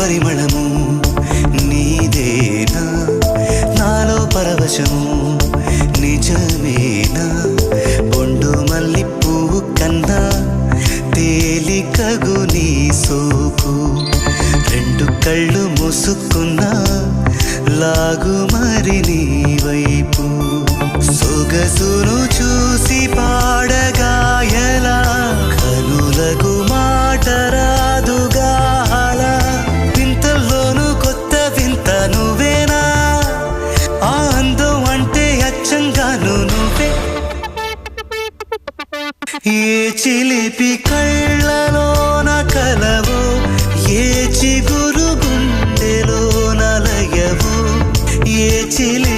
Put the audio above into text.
పరిమళము నీదేనా నాలో పరవశము నిజమేనా బొండు మల్లి పువ్వు కన్నా తేలికగు నీ సోకు రెండు కళ్ళు మూసుకున్నా లాగు మరి నీ వైపు సొగసును చూసి పాడగాయలా కనులకు మాట రాదుగా అలా వింతల్లోనూ కొత్త వింత నువ్వేనా ఆ అందం అంటే అచ్చంగాను నువ్వే ఏ చిలిపి కళ్ళలోన కలవో ఏ చిగురు గుండెలో నలయవో ఏ చిలి